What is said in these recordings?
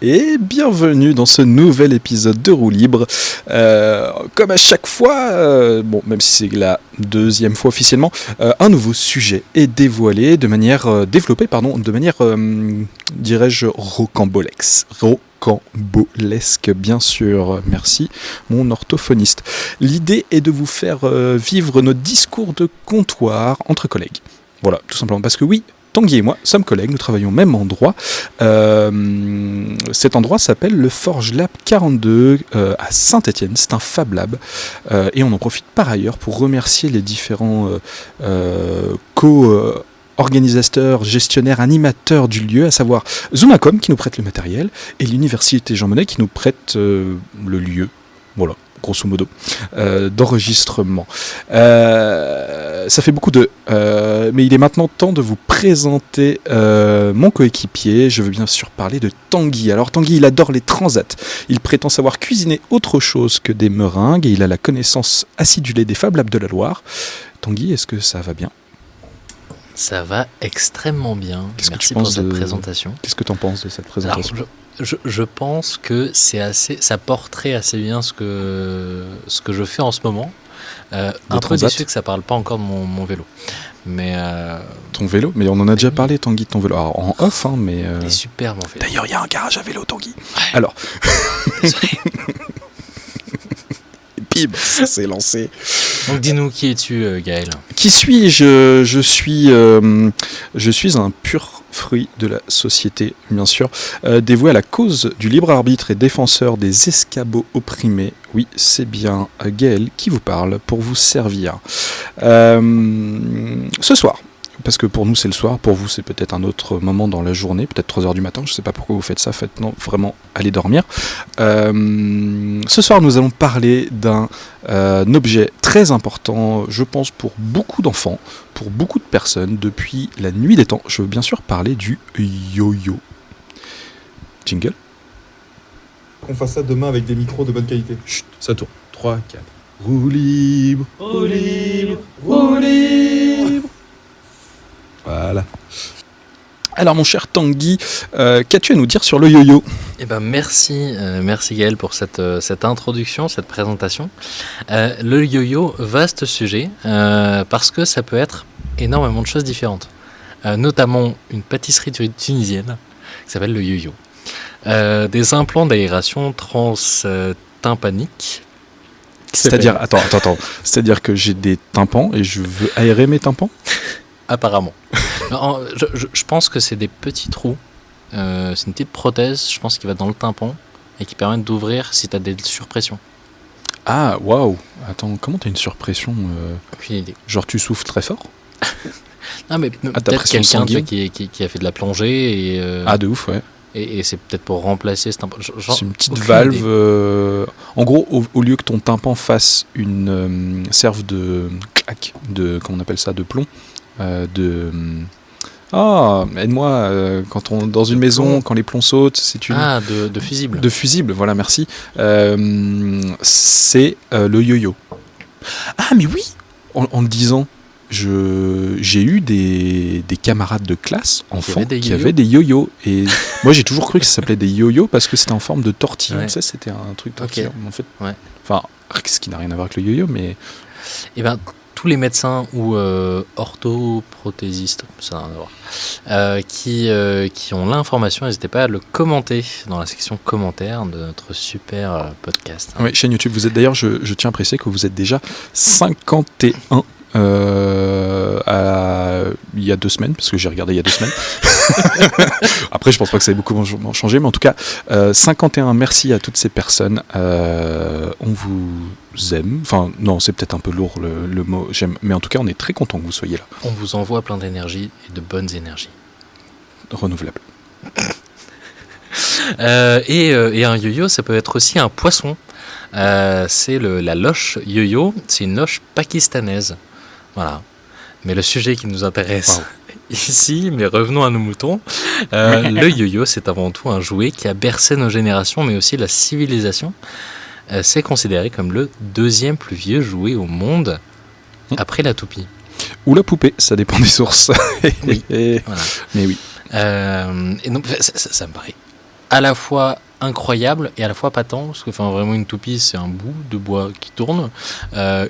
et bienvenue dans ce nouvel épisode de Roue Libre. Comme à chaque fois, même si c'est la deuxième fois officiellement, un nouveau sujet est dévoilé de manière dirais-je, rocambolesque, bien sûr. Merci, mon orthophoniste. L'idée est de vous faire vivre notre discours de comptoir entre collègues. Voilà, tout simplement. Parce que oui, Tanguy et moi sommes collègues, nous travaillons au même endroit. Cet endroit s'appelle le Forge Lab 42 à Saint-Étienne. C'est un Fab Lab. Et on en profite par ailleurs pour remercier les différents organisateurs, gestionnaires, animateurs du lieu, à savoir Zoomacom qui nous prête le matériel et l'Université Jean Monnet qui nous prête le lieu. Voilà, grosso modo, d'enregistrement. Ça fait beaucoup mais il est maintenant temps de vous présenter mon coéquipier. Je veux bien sûr parler de Tanguy. Alors Tanguy, il adore les transats. Il prétend savoir cuisiner autre chose que des meringues et il a la connaissance acidulée des Fab Labs de la Loire. Tanguy, est-ce que ça va bien ? Ça va extrêmement bien. Merci pour cette présentation. Qu'est-ce que tu en penses de cette présentation ? Alors, je pense que ça porterait assez bien ce que je fais en ce moment. Un peu déçu que ça parle pas encore de mon vélo. Mais ton vélo ? Mais on en a déjà parlé, Tanguy, de ton vélo. Alors, en off, mais... Il est superbe, en fait. D'ailleurs, il y a un garage à vélo, Tanguy. Ouais. Alors... Bim, ça s'est lancé. Donc dis-nous, qui es-tu, Gaël ? Qui suis-je ? Je suis un pur fruit de la société, bien sûr, dévoué à la cause du libre arbitre et défenseur des escabeaux opprimés. Oui, c'est bien Gaël qui vous parle pour vous servir. Ce soir, parce que pour nous c'est le soir, pour vous c'est peut-être un autre moment dans la journée, peut-être 3h du matin, je ne sais pas pourquoi vous faites ça, non, vraiment, allez dormir. Ce soir nous allons parler d'un objet très important, je pense pour beaucoup d'enfants, pour beaucoup de personnes, depuis la nuit des temps. Je veux bien sûr parler du yo-yo. Jingle. Qu'on fasse ça demain avec des micros de bonne qualité. Chut, ça tourne. 3, 4. Roue libre, roue libre, roue libre. Voilà. Alors mon cher Tanguy, qu'as-tu à nous dire sur le yo-yo ? Eh ben merci Gaël pour cette introduction, cette présentation. Le yo-yo, vaste sujet, parce que ça peut être énormément de choses différentes. Notamment une pâtisserie tunisienne qui s'appelle le yo-yo. Des implants d'aération transtympaniques. C'est-à-dire, attends, c'est-à-dire que j'ai des tympans et je veux aérer mes tympans ? Apparemment. Non, je pense que c'est des petits trous. C'est une petite prothèse, je pense, qui va dans le tympan et qui permet d'ouvrir si tu as des surpressions. Ah, waouh ! Attends, comment t'as une surpression Aucune idée. Genre tu souffles très fort ? Non, mais peut-être quelqu'un qui a fait de la plongée et... Ah, de ouf, ouais. Et c'est peut-être pour remplacer ce tympan. C'est une petite valve. En gros, au lieu que ton tympan fasse une serve de clac, comment on appelle ça, de plomb, aide-moi, quand on dans une maison, quand les plombs sautent, c'est une... Ah, de fusible. De fusible, voilà, merci. C'est le yo-yo. Ah, mais oui, en le disant, j'ai eu des camarades de classe, enfants, qui avaient des yo-yo. Et moi, j'ai toujours cru que ça s'appelait des yo-yo parce que c'était en forme de tortillon. Ouais. Tu sais, c'était un truc tortillon. Okay. En fait, ouais. Enfin, ce qui n'a rien à voir avec le yo-yo, mais... Eh ben, tous les médecins ou orthoprothésistes, ça n'a rien à voir, qui ont l'information, n'hésitez pas à le commenter dans la section commentaires de notre super podcast. Oui, chaîne YouTube. Vous êtes d'ailleurs, je tiens à préciser que vous êtes déjà 51 il y a 2 semaines, parce que j'ai regardé il y a 2 semaines. Après, je pense pas que ça ait beaucoup changé, mais en tout cas, 51, merci à toutes ces personnes. On vous aime. Enfin, non, c'est peut-être un peu lourd le mot j'aime, mais en tout cas, on est très content que vous soyez là. On vous envoie plein d'énergie et de bonnes énergies. Renouvelables. Et un yo-yo, ça peut être aussi un poisson. C'est la loche yo-yo, c'est une loche pakistanaise. Voilà. Mais le sujet qui nous intéresse ici, mais revenons à nos moutons, le yo-yo, c'est avant tout un jouet qui a bercé nos générations, mais aussi la civilisation. C'est considéré comme le 2e plus vieux jouet au monde, après la toupie. Ou la poupée, ça dépend des sources. Oui. Voilà. Mais oui. Et donc, ça me paraît à la fois incroyable et à la fois pas tant, parce que vraiment une toupie c'est un bout de bois qui tourne,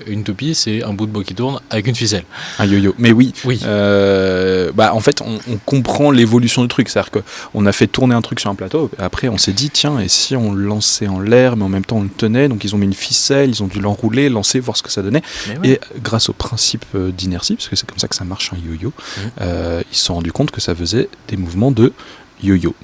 une toupie c'est un bout de bois qui tourne avec une ficelle. Un yo-yo. Mais oui, Oui. en fait on comprend l'évolution du truc, c'est-à-dire qu'on a fait tourner un truc sur un plateau, et après on s'est dit tiens, et si on le lançait en l'air mais en même temps on le tenait, donc ils ont mis une ficelle, ils ont dû l'enrouler, lancer, voir ce que ça donnait, et grâce au principe d'inertie, parce que c'est comme ça que ça marche un yo-yo, ils se sont rendus compte que ça faisait des mouvements de yo-yo.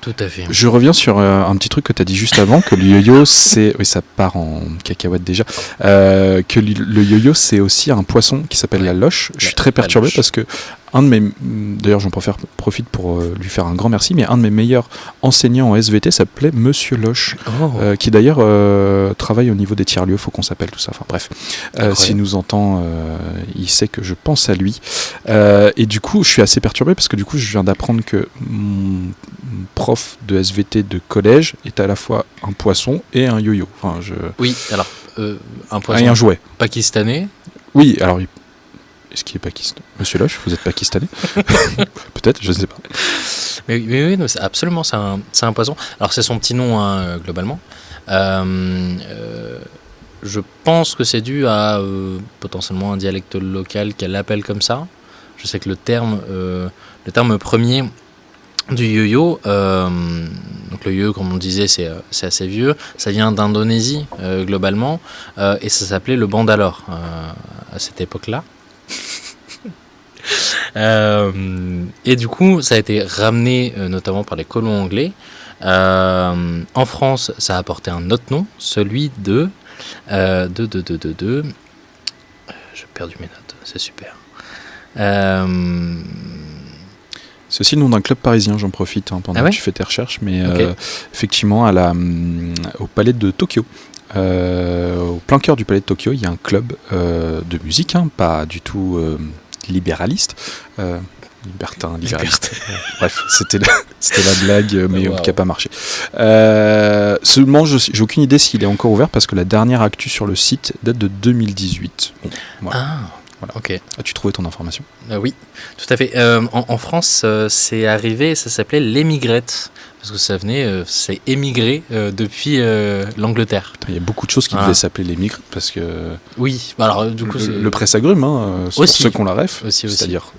Tout à fait. Je reviens sur un petit truc que tu as dit juste avant, que le yo-yo, c'est... Oui, ça part en cacahuète déjà. Que le yo-yo, c'est aussi un poisson qui s'appelle la loche. Je suis très perturbé parce que un de mes... D'ailleurs, j'en profite pour lui faire un grand merci, mais un de mes meilleurs enseignants en SVT s'appelait Monsieur Loche, qui d'ailleurs travaille au niveau des tiers-lieux, faut qu'on s'appelle tout ça. Enfin bref, s'il nous entend, il sait que je pense à lui. Et du coup, je suis assez perturbé parce que du coup, je viens d'apprendre que mon prof de SVT de collège est à la fois un poisson et un yo-yo. Enfin, Oui, alors, un poisson et un jouet. pakistanais. Oui, alors, est-ce qu'il est pakistanais? Monsieur Loche, vous êtes pakistanais? Peut-être, je ne sais pas. Mais oui, non, absolument, c'est un poisson. Alors, c'est son petit nom, hein, globalement. Je pense que c'est dû à potentiellement un dialecte local qu'elle l'appelle comme ça. Je sais que le terme premier du yo-yo, donc le yo-yo, comme on disait, c'est assez vieux. Ça vient d'Indonésie, globalement, et ça s'appelait le bandalore à cette époque-là. Et du coup, ça a été ramené notamment par les colons anglais. En France, ça a apporté un autre nom, celui de... J'ai perdu mes notes, c'est super. C'est aussi le nom d'un club parisien, j'en profite pendant que tu fais tes recherches, mais effectivement, au palais de Tokyo. Au plein cœur du palais de Tokyo, il y a un club de musique, pas du tout libéraliste. Libertin. Bref, c'était la blague, mais qui n'a pas marché. Seulement, j'ai aucune idée s'il est encore ouvert parce que la dernière actu sur le site date de 2018. Bon, voilà. Voilà. Ok. As-tu trouvé ton information? Oui, tout à fait. En France, c'est arrivé, ça s'appelait l'émigrette. Parce que ça venait, c'est émigré depuis l'Angleterre. Il y a beaucoup de choses qui devaient s'appeler l'émigrette parce que. Oui, alors du coup. Le presse-agrumes, pour ceux qu'on la ref, c'est-à-dire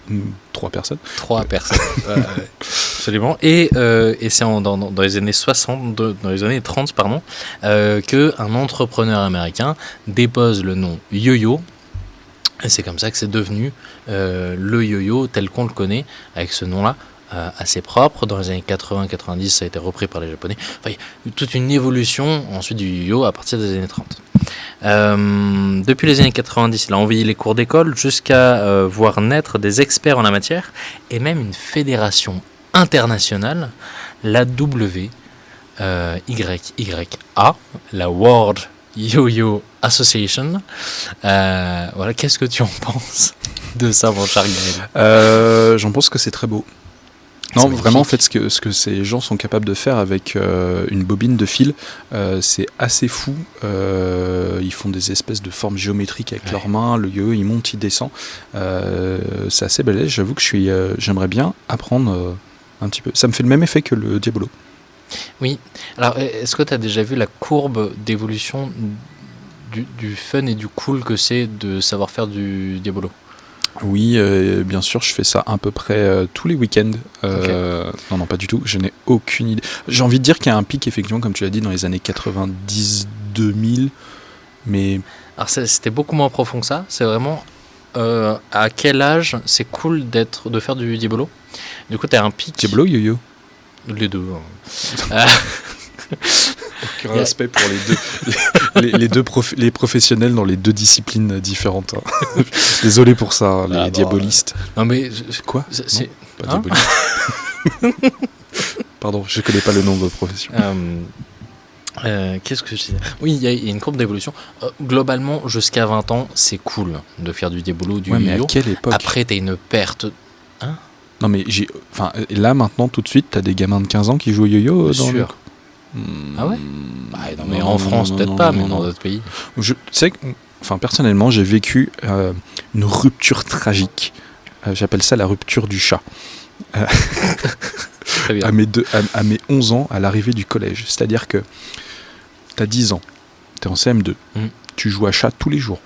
3 personnes. 3 personnes, absolument. Et c'est dans les années 60, dans les années 30, pardon, qu'un entrepreneur américain dépose le nom yo-yo. Et c'est comme ça que c'est devenu le yo-yo tel qu'on le connaît, avec ce nom-là. Assez propre. Dans les années 80-90, ça a été repris par les Japonais. Enfin, il y a eu toute une évolution ensuite du yo-yo à partir des années 30. Depuis les années 90, il a envahi les cours d'école jusqu'à voir naître des experts en la matière et même une fédération internationale, la WYYA, la World Yo-Yo Association. Voilà, qu'est-ce que tu en penses de ça, mon cher Gaël? J'en pense que c'est très beau. Non, vraiment, en fait, ce que ces gens sont capables de faire avec une bobine de fil, c'est assez fou. Ils font des espèces de formes géométriques avec leurs mains. Le yo-yo, il monte, il descend. C'est assez balèze. J'avoue que j'aimerais bien apprendre un petit peu. Ça me fait le même effet que le Diabolo. Oui. Alors, est-ce que tu as déjà vu la courbe d'évolution du fun et du cool que c'est de savoir faire du Diabolo? Oui, bien sûr, je fais ça à peu près tous les week-ends. Non, pas du tout, je n'ai aucune idée. J'ai envie de dire qu'il y a un pic, effectivement, comme tu l'as dit, dans les années 90-2000, mais... Alors c'était beaucoup moins profond que ça, c'est vraiment à quel âge c'est cool de faire du Diabolo. Du coup, tu as un pic... Diabolo, yo-yo? Les deux. Aucun respect pour les professionnels dans les deux disciplines différentes. Désolé pour ça, les diabolistes. Non mais quoi? C'est pas diaboliste. Pardon, je connais pas le nom de votre profession. Qu'est-ce que je disais? Oui, il y a une courbe d'évolution. Globalement, jusqu'à 20 ans, c'est cool de faire du Diabolo, du yo-yo. Mais à quelle époque? Après, t'as une perte. Non mais là maintenant tout de suite t'as des gamins de 15 ans qui jouent au yo-yo dans le... Ah ouais? Non, mais en France peut-être pas, mais dans d'autres pays. Tu sais, personnellement j'ai vécu une rupture tragique. J'appelle ça la rupture du chat. Très bien. à mes 11 ans, à l'arrivée du collège. C'est-à-dire que tu as 10 ans, tu es en CM2, tu joues à chat tous les jours.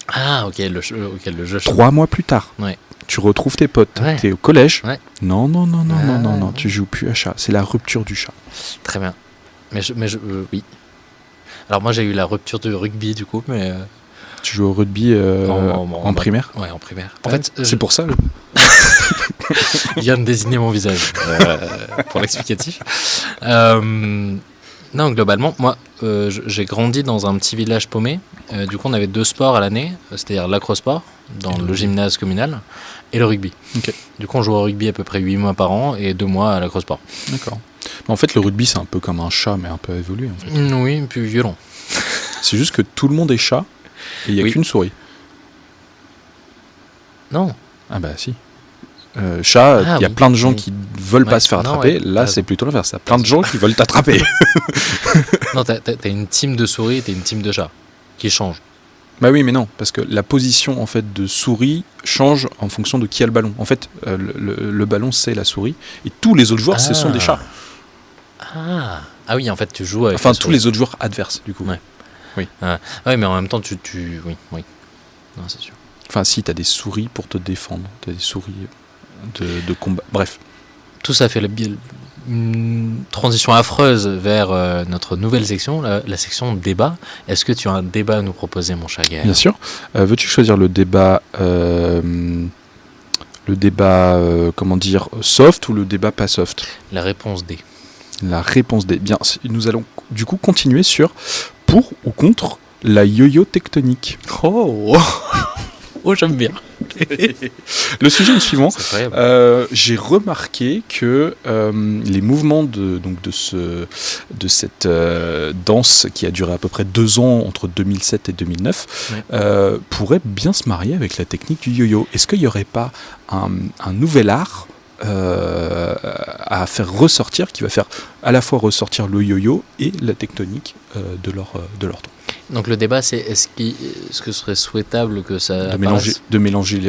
Ah, ok, le jeu. 3 mois plus tard, Ouais. tu retrouves tes potes, Ouais. tu es au collège. Ouais. Non, tu joues plus à chat. C'est la rupture du chat. Très bien. Oui. Alors moi j'ai eu la rupture du rugby du coup, mais Tu joues au rugby en primaire. ouais, en primaire. En fait, c'est pour ça. il vient de désigner mon visage pour l'explicatif. Non, globalement, moi, j'ai grandi dans un petit village paumé. Du coup, on avait 2 sports à l'année, c'est-à-dire l'acrosport dans le gymnase communal et le rugby. Ok. Du coup, on jouait au rugby à peu près 8 mois par an et 2 mois à l'acrosport. D'accord. Mais en fait, le rugby, c'est un peu comme un chat, mais un peu évolué. En fait. Oui, plus violent. C'est juste que tout le monde est chat et il n'y a qu'une souris. Non. Ah bah si. Chat, il y a plein de gens qui veulent pas se faire attraper. Là, c'est plutôt l'inverse. Il y a plein de gens qui veulent t'attraper. Non, t'as une team de souris et t'as une team de chats qui changent. Bah oui, mais non, parce que la position en fait de souris change en fonction de qui a le ballon. En fait, le ballon c'est la souris et tous les autres joueurs ce sont des chats. Ah oui, en fait, tu joues avec. Enfin, tous les autres joueurs adverses, du coup. Ouais. Oui. Oui, mais en même temps, oui. Non, c'est sûr. Enfin, si, t'as des souris pour te défendre. T'as des souris de combat. Bref. Tout ça fait une transition affreuse vers notre nouvelle section, la section débat. Est-ce que tu as un débat à nous proposer, mon cher Gaël ? Bien sûr. Veux-tu choisir le débat, comment dire, soft ou le débat pas soft ? La réponse D. La réponse D. Bien, nous allons du coup continuer sur pour ou contre la yo-yo tectonique. Oh, j'aime bien. Le sujet est le suivant. C'est incroyable. J'ai remarqué que les mouvements de cette danse qui a duré à peu près 2 ans entre 2007 et 2009 pourraient bien se marier avec la technique du yo-yo. Est-ce qu'il n'y aurait pas un nouvel art à faire ressortir, qui va faire à la fois ressortir le yo-yo et la tectonique de leur temps. Donc le débat c'est est-ce que ce serait souhaitable que ça de mélanger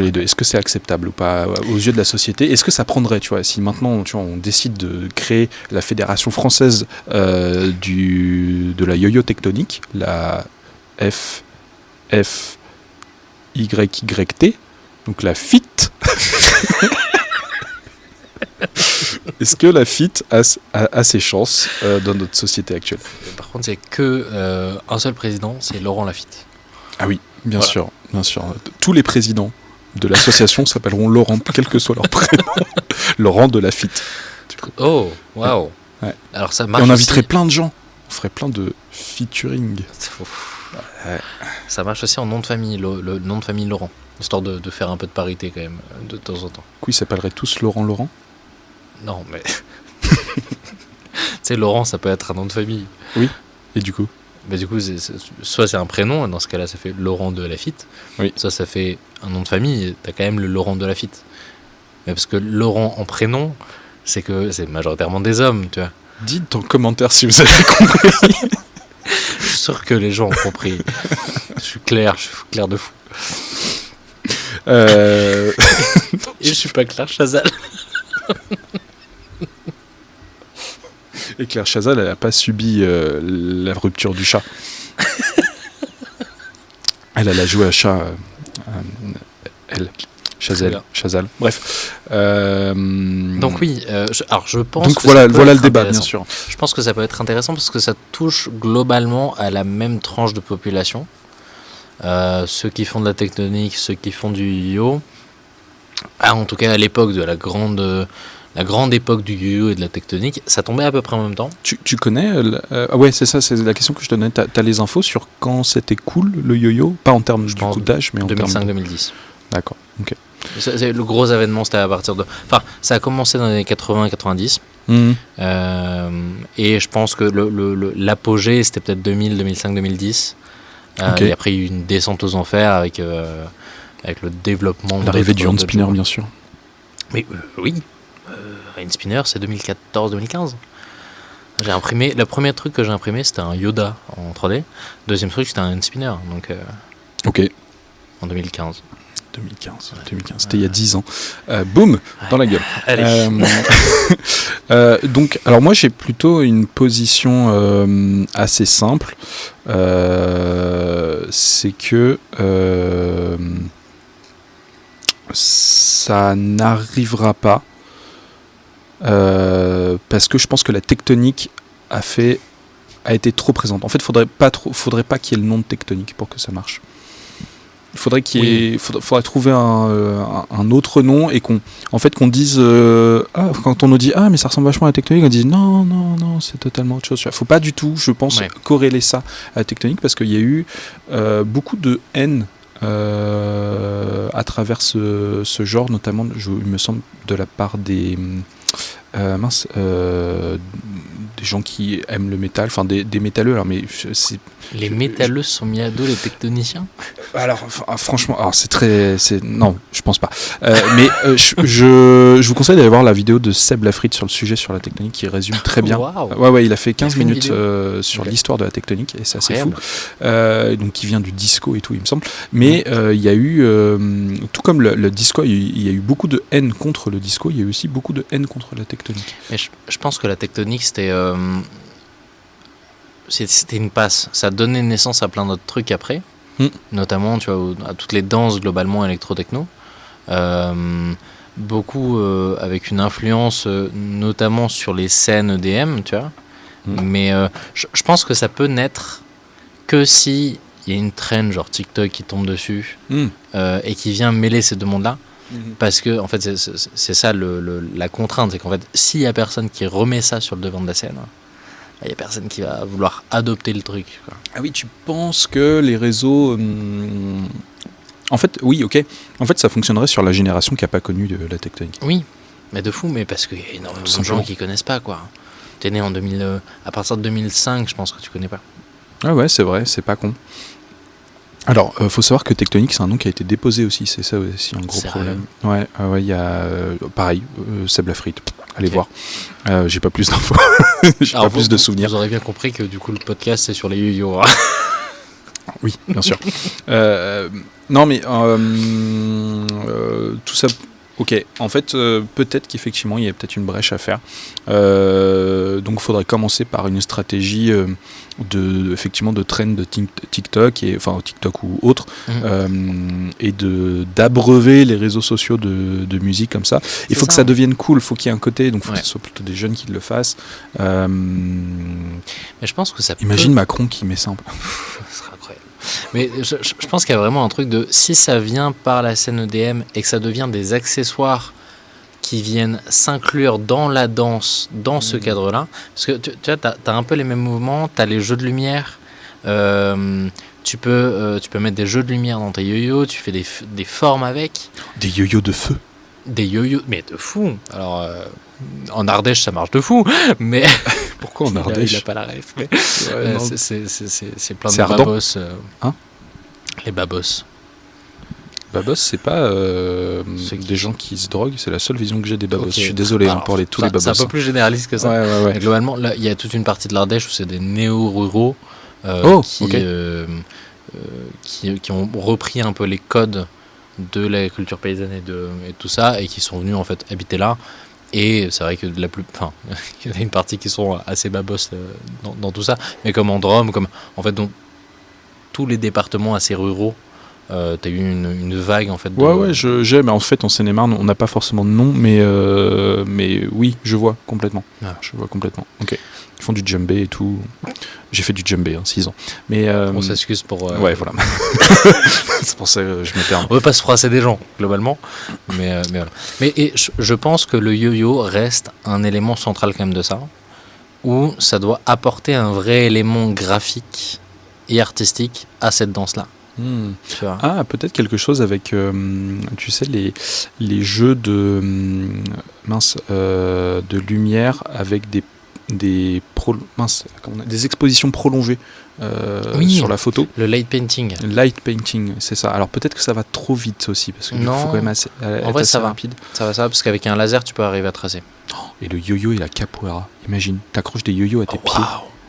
les deux. Est-ce que c'est acceptable ou pas aux yeux de la société ? Est-ce que ça prendrait, si maintenant on décide de créer la fédération française de la yo-yo tectonique, la FFYYT, donc la FIT. Est-ce que la FIT a ses chances dans notre société actuelle ? Par contre, il n'y a que un seul président, c'est Laurent Lafitte. Ah oui, bien sûr. Tous les présidents de l'association s'appelleront Laurent, quel que soit leur prénom. Laurent de la FIT. Oh, waouh. Ouais. Alors ça marche. Et on inviterait plein de gens. On ferait plein de featuring. Ouais. Ça marche aussi en nom de famille, le nom de famille Laurent. Histoire de faire un peu de parité quand même, de temps en temps. Du coup, ils s'appelleraient tous Laurent ? Non, mais... tu sais, Laurent, ça peut être un nom de famille. Oui, et du coup soit c'est un prénom, dans ce cas-là, ça fait Laurent de Lafitte. Oui. Soit ça fait un nom de famille, et t'as quand même le Laurent de Lafitte. Mais parce que Laurent en prénom, c'est majoritairement des hommes, tu vois. Dites en commentaire si vous avez compris. Je suis sûr que les gens ont compris. Je suis clair de fou. Et je suis pas Claire Chazal. Et Claire Chazal, elle n'a pas subi la rupture du chat. Elle a joué à chat. Chazal. Bref. Donc oui, je pense. Donc que voilà le débat, intéressant. bien sûr. Je pense que ça peut être intéressant parce que ça touche globalement à la même tranche de population. Ceux qui font de la tectonique, ceux qui font du yo-yo. En tout cas, à l'époque de la grande époque du yo-yo et de la tectonique, ça tombait à peu près en même temps. Tu connais ouais, c'est ça, c'est la question que je donnais. T'as les infos sur quand c'était cool le yo-yo, pas en termes d'âge, mais en termes 2005-2010. D'accord. Ok. Le gros événement, c'était à partir de. Enfin, ça a commencé dans les années 80-90. Et je pense que l'apogée, c'était peut-être 2000, 2005, 2010. Et après, il y a eu une descente aux enfers avec le développement. L'arrivée du hand spinner, bien sûr. Mais oui. Hand spinner, c'est 2014-2015. J'ai imprimé. Le premier truc que j'ai imprimé, c'était un Yoda en 3D. Deuxième truc, c'était un hand spinner. Donc. Ok. En 2015. 2015. C'était il y a 10 ans. Boum, dans la gueule. Allez. Donc, alors moi, j'ai plutôt une position assez simple. C'est que ça n'arrivera pas. Parce que je pense que la tectonique a été trop présente. En fait, faudrait pas qu'il y ait le nom de tectonique pour que ça marche. Il faudrait faudrait trouver un autre nom et qu'on dise quand on nous dit mais ça ressemble vachement à la tectonique, on dit non, c'est totalement autre chose. Faut pas du tout, je pense, corréler ça à la tectonique parce qu'il y a eu beaucoup de haine à travers ce genre, notamment, il me semble, de la part des des gens qui aiment le métal, enfin des métalleux. Alors, mais les métalleux sont mis à dos les tectoniciens. Alors, franchement, non, je pense pas. Mais je vous conseille d'aller voir la vidéo de Seb Lafrite sur le sujet, sur la tectonique, qui résume très bien. Wow. Ouais, il a fait 15 minutes sur l'histoire de la tectonique, et c'est assez fou. Donc, qui vient du disco et tout, il me semble. Mais il y a eu, tout comme le disco, il y a eu beaucoup de haine contre le disco, il y a eu aussi beaucoup de haine contre la tectonique. Mais je pense que la tectonique, c'était une passe. Ça donnait naissance à plein d'autres trucs après. Notamment, tu vois, à toutes les danses globalement électro-techno. Beaucoup avec une influence notamment sur les scènes EDM, tu vois. Mais je pense que ça peut naître que si il y a une trend genre TikTok qui tombe dessus et qui vient mêler ces deux mondes-là. Parce que en fait c'est ça la contrainte, c'est qu'en fait s'il y a personne qui remet ça sur le devant de la scène, il y a personne qui va vouloir adopter le truc, quoi. Ah oui, tu penses que les réseaux en fait, oui, ok. En fait, ça fonctionnerait sur la génération qui n'a pas connu de la tectonique. Oui, mais de fou, mais parce qu'il y a énormément de gens qui connaissent pas, quoi. T'es né en 2000, à partir de 2005, je pense que tu connais pas. Ah ouais, c'est vrai, c'est pas con. Alors, faut savoir que tectonique, c'est un nom qui a été déposé aussi, c'est ça aussi un gros problème. Ouais, il y a pareil, Seb Lafrite, allez voir. J'ai pas plus d'infos, j'ai pas plus de souvenirs. Vous aurez bien compris que du coup le podcast c'est sur les yo-yo. Oui, bien sûr. Non, mais tout ça. Ok, en fait, peut-être qu'effectivement, il y a peut-être une brèche à faire. Donc, il faudrait commencer par une stratégie de trend de TikTok, TikTok ou autre, et d'abreuver les réseaux sociaux de musique comme ça. Il faut que ça devienne cool, il faut qu'il y ait un côté, donc il faut que ce soit plutôt des jeunes qui le fassent. Mais je pense que ça Imagine Macron qui met ça en place. Ce sera incroyable. Mais je pense qu'il y a vraiment un truc de si ça vient par la scène EDM et que ça devient des accessoires qui viennent s'inclure dans la danse, dans ce cadre-là, parce que tu vois, t'as un peu les mêmes mouvements, t'as les jeux de lumière, tu peux mettre des jeux de lumière dans tes yo-yo, tu fais des formes avec. Des yo-yo de feu. Des yo-yo, mais de fou. Alors, en Ardèche, ça marche de fou, mais... Pourquoi en Ardèche ? Il a pas la ref, mais c'est plein de ardent. babos. Les babos. Babos, c'est pas des gens qui se droguent, c'est la seule vision que j'ai des babos. Okay. Je suis désolé pour tous les babos. C'est un peu plus généraliste que ça. Ouais. Mais globalement, là, il y a toute une partie de l'Ardèche où c'est des néo-ruraux qui ont repris un peu les codes de la culture paysanne et tout ça, et qui sont venus en fait habiter là. Et c'est vrai que il y a une partie qui sont assez babos dans tout ça, mais comme en Drôme, comme en fait dans tous les départements assez ruraux, t'as eu une vague en fait. J'ai, mais en fait en Seine-et-Marne, on n'a pas forcément de nom, mais oui, je vois complètement. Je vois complètement. Ok. Ils font du djembé et tout. J'ai fait du djembé, 6 ans. Mais on s'excuse pour. Ouais, voilà. C'est pour ça que je me perds. On veut pas se froisser des gens globalement, mais voilà. Mais je pense que le yo-yo reste un élément central quand même de ça, où ça doit apporter un vrai élément graphique et artistique à cette danse-là. Tu vois. Ah, peut-être quelque chose avec, tu sais, les jeux de lumière avec des expositions prolongées sur la photo. Le light painting. Light painting, c'est ça. Alors peut-être que ça va trop vite aussi, parce qu'il faut quand même être assez rapide. Ça va, parce qu'avec un laser, tu peux arriver à tracer. Et le yo-yo et la capoeira. Imagine, t'accroches des yo-yo à tes pieds.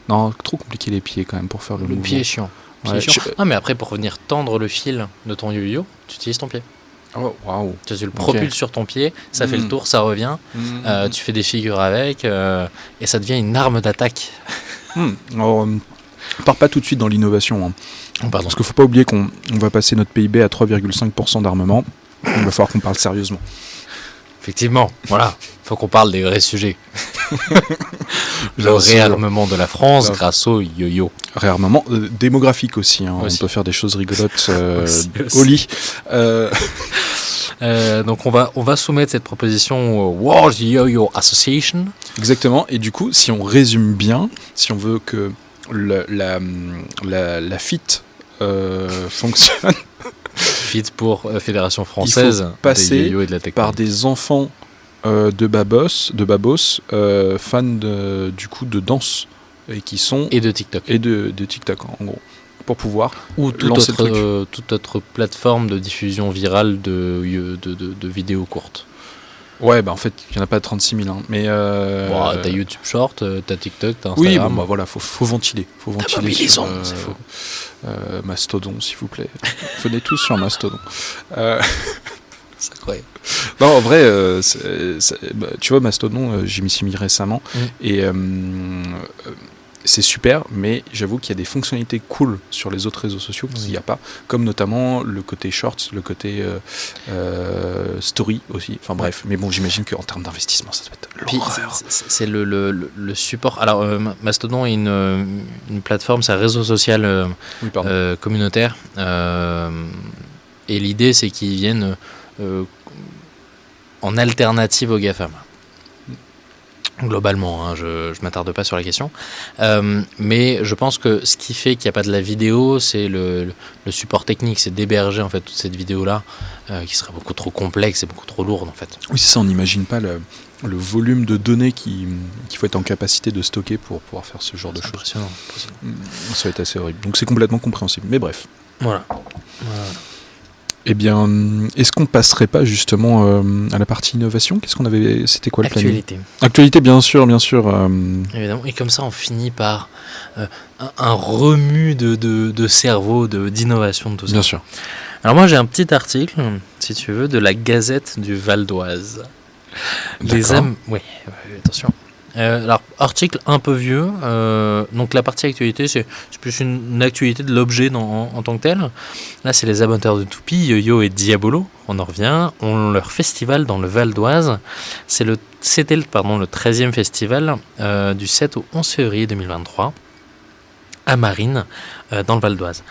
Non, trop compliqué les pieds quand même pour faire le mouvement. Le pied est chiant. Non, mais après, pour venir tendre le fil de ton yo-yo, tu utilises ton pied. Oh, waouh. Tu le propulses sur ton pied, ça fait le tour, ça revient. Tu fais des figures avec et ça devient une arme d'attaque. Alors, on part pas tout de suite dans l'innovation. Hein. Pardon. Parce qu'il faut pas oublier qu'on va passer notre PIB à 3,5% d'armement. Il va falloir qu'on parle sérieusement. Effectivement, voilà. Faut qu'on parle des vrais sujets. Le réarmement de la France grâce au yo-yo. Réarmement démographique aussi, hein. Aussi. On peut faire des choses rigolotes Aussi. au lit. Donc on va soumettre cette proposition au World Yo-Yo Association. Exactement. Et du coup, si on résume bien, si on veut que la FIT fonctionne, FIT pour Fédération Française passer des yo-yo et de la technologie. par des enfants de babos, fans du coup de danse et qui sont Et de TikTok. et de TikTok en gros, pour pouvoir Ou toute lancer le truc. toute autre plateforme de diffusion virale de vidéos courtes. Ouais, bah en fait, il n'y en a pas 36 000, hein, mais T'as YouTube Short, t'as TikTok, t'as oui, Instagram. bon, bah voilà, faut ventiler. Faut ventiler mobilisons, sur, c'est faux. Mastodon, s'il vous plaît. Venez tous sur Mastodon. C'est incroyable. Non, en vrai, bah, tu vois, Mastodon, j'y m'y suis mis récemment, et c'est super, mais j'avoue qu'il y a des fonctionnalités cool sur les autres réseaux sociaux qu'il n'y a pas, comme notamment le côté shorts, le côté story aussi, enfin bref, mais bon, j'imagine qu'en termes d'investissement, ça doit être l'horreur. C'est le support. Alors, Mastodon est une plateforme, c'est un réseau social Oui, pardon. communautaire, et l'idée c'est qu'ils viennent en alternative aux GAFAM. Globalement, hein, je ne m'attarde pas sur la question. Mais je pense que ce qui fait qu'il n'y a pas de la vidéo, c'est le support technique, c'est d'héberger en fait toute cette vidéo-là, qui serait beaucoup trop complexe et beaucoup trop lourde en fait. Oui, c'est ça, on n'imagine pas le volume de données qu'il faut être en capacité de stocker pour pouvoir faire ce genre de choses. Impressionnant. Ça va être assez horrible. Donc c'est complètement compréhensible. Mais bref. Voilà. Eh bien, est-ce qu'on passerait pas justement à la partie innovation ? Qu'est-ce qu'on avait ? C'était quoi le planning ? Actualité. Actualité, bien sûr. Évidemment. Et comme ça, on finit par un remue de cerveau, d'innovation, de tout ça. Bien sûr. Alors moi, j'ai un petit article, si tu veux, de la Gazette du Val d'Oise. Oui, attention. Alors, article un peu vieux. Donc la partie actualité, c'est plus une actualité de l'objet en tant que tel. Là, c'est les amateurs de toupies, Yo-Yo et Diabolo. On en revient. Ont leur festival dans le Val d'Oise. C'était le 13e festival du 7 au 11 février 2023 à Marines, dans le Val d'Oise.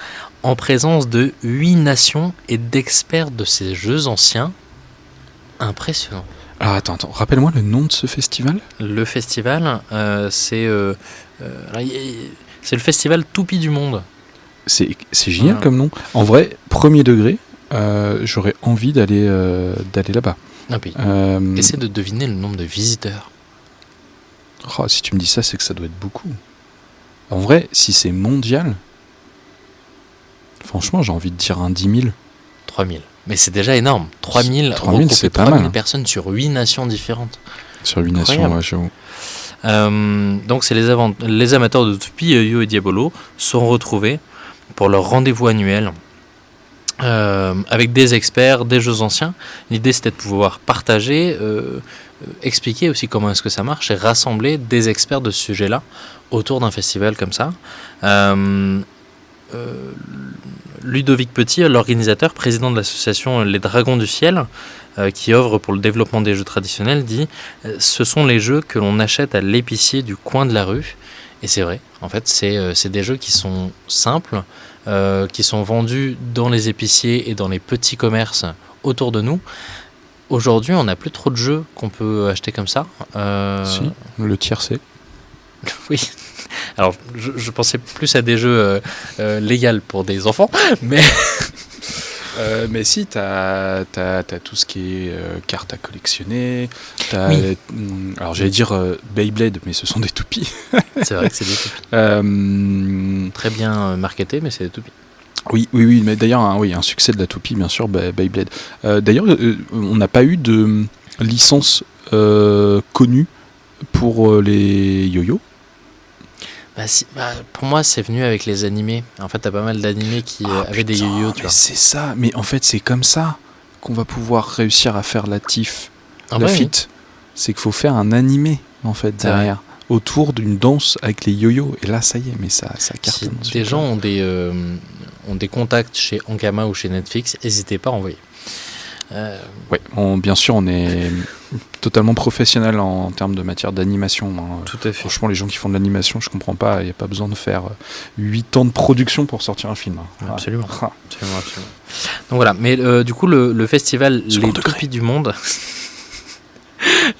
En présence de 8 nations et d'experts de ces jeux anciens. Impressionnant. Ah, attends, rappelle-moi le nom de ce festival ? Le festival, c'est le festival Toupie du Monde. C'est génial comme nom. En vrai, premier degré, j'aurais envie d'aller là-bas. Essaie de deviner le nombre de visiteurs. Oh, si tu me dis ça, c'est que ça doit être beaucoup. En vrai, si c'est mondial, franchement, j'ai envie de dire un 10 000. 3 000. Mais c'est déjà énorme. 3 000, c'est pas mal. Personnes sur 8 nations différentes. Sur 8 nations, ouais, j'avoue. Donc c'est les amateurs de toupies, Yo-Yo et Diabolo sont retrouvés pour leur rendez-vous annuel avec des experts, des jeux anciens. L'idée c'était de pouvoir partager, expliquer aussi comment est-ce que ça marche et rassembler des experts de ce sujet-là autour d'un festival comme ça. Ludovic Petit, l'organisateur, président de l'association Les Dragons du Ciel, qui œuvre pour le développement des jeux traditionnels, dit « Ce sont les jeux que l'on achète à l'épicier du coin de la rue. » Et c'est vrai, en fait, c'est des jeux qui sont simples, qui sont vendus dans les épiciers et dans les petits commerces autour de nous. Aujourd'hui, on n'a plus trop de jeux qu'on peut acheter comme ça. Si, le tiercé. Oui. Alors, je pensais plus à des jeux légaux pour des enfants, mais... mais si, t'as tout ce qui est cartes à collectionner. Oui. Alors, j'allais dire Beyblade, mais ce sont des toupies. C'est vrai que c'est des toupies. Très bien marketé, mais c'est des toupies. Oui, mais d'ailleurs, un succès de la toupie, bien sûr, Beyblade. D'ailleurs, on n'a pas eu de licence connue pour les yo-yo. Pour moi, c'est venu avec les animés. En fait, t'as pas mal d'animés qui avaient des yo-yo, tu vois. C'est ça, mais en fait, c'est comme ça. qu'on va pouvoir réussir à faire la TIFF, Ah la ouais, FIT, c'est qu'il faut faire un animé en fait C'est derrière, autour d'une danse avec les yo-yo. Et là, ça y est, mais ça Si cartonne. des gens ont des contacts chez Ankama ou chez Netflix, n'hésitez pas à envoyer. Ouais, bien sûr, on est totalement professionnel en termes de matière d'animation. Hein. Tout à fait. Franchement, les gens qui font de l'animation, je comprends pas. Il n'y a pas besoin de faire 8 ans de production pour sortir un film. Hein. Absolument. Ah. Absolument. Donc voilà, mais du coup, le festival Second Les degré. Toupies du Monde,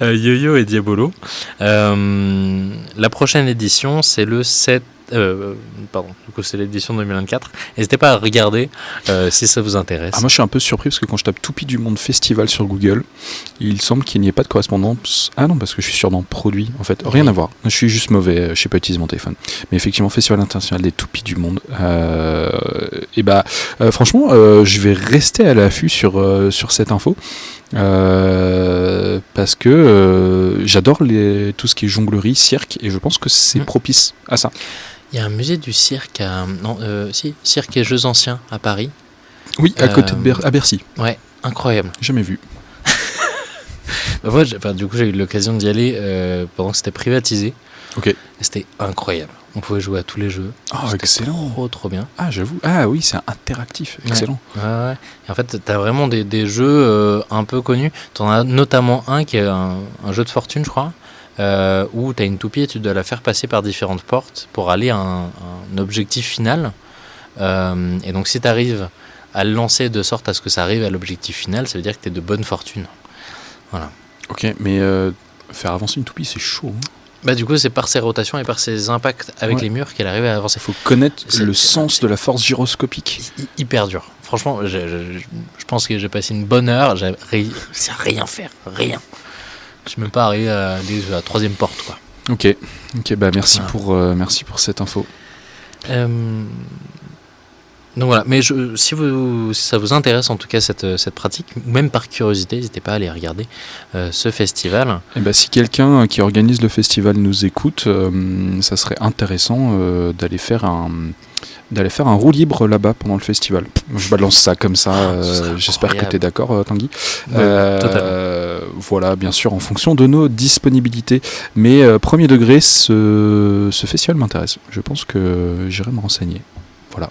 Yo-Yo et Diabolo, la prochaine édition, c'est le 7. Du coup, c'est l'édition 2024. N'hésitez pas à regarder si ça vous intéresse. Ah, moi, je suis un peu surpris parce que quand je tape Toupie du Monde Festival sur Google, il semble qu'il n'y ait pas de correspondance. Ah non, parce que je suis sur dans produit, en fait. Rien à voir. Je suis juste mauvais. Je sais pas utiliser mon téléphone. Mais effectivement, Festival international des Toupies du Monde. Franchement, je vais rester à l'affût sur cette info. Parce que j'adore tout ce qui est jonglerie, cirque, et je pense que c'est propice à ça. Il y a un musée du cirque Cirque et Jeux Anciens à Paris. Oui, à côté à Bercy. Ouais, incroyable. Jamais vu. Moi, du coup, j'ai eu l'occasion d'y aller pendant que c'était privatisé. Ok. Et c'était incroyable. On pouvait jouer à tous les jeux. Oh, C'était excellent. trop bien. Ah, j'avoue. Ah oui, c'est interactif. Excellent. Ouais. Et en fait, t'as vraiment des jeux un peu connus. T'en as notamment un qui est un jeu de fortune, je crois, où t'as une toupie et tu dois la faire passer par différentes portes pour aller à un objectif final. Et donc, si t'arrives à le lancer de sorte à ce que ça arrive à l'objectif final, ça veut dire que t'es de bonne fortune. Voilà. Ok, mais faire avancer une toupie, c'est chaud. Hein. Bah, du coup, c'est par ses rotations et par ses impacts avec Ouais. les murs qu'elle arrive à avancer. Il faut connaître C'est- le sens de la force gyroscopique. Hyper dur. Franchement, je pense que j'ai passé une bonne heure. J'ai réussi à rien faire. Rien. Je suis même pas arrivé à la troisième porte, quoi. Ok, bah merci Voilà. merci pour cette info. Donc voilà, mais si ça vous intéresse en tout cas cette pratique, ou même par curiosité, n'hésitez pas à aller regarder ce festival. Et bah, si quelqu'un qui organise le festival nous écoute, ça serait intéressant d'aller faire un roue libre là-bas pendant le festival. Je balance ça comme ça, Ce serait j'espère que incroyable. tu es d'accord Tanguy. Totalement. Voilà, bien sûr, en fonction de nos disponibilités. Mais premier degré, ce festival m'intéresse. Je pense que j'irai me renseigner. Voilà.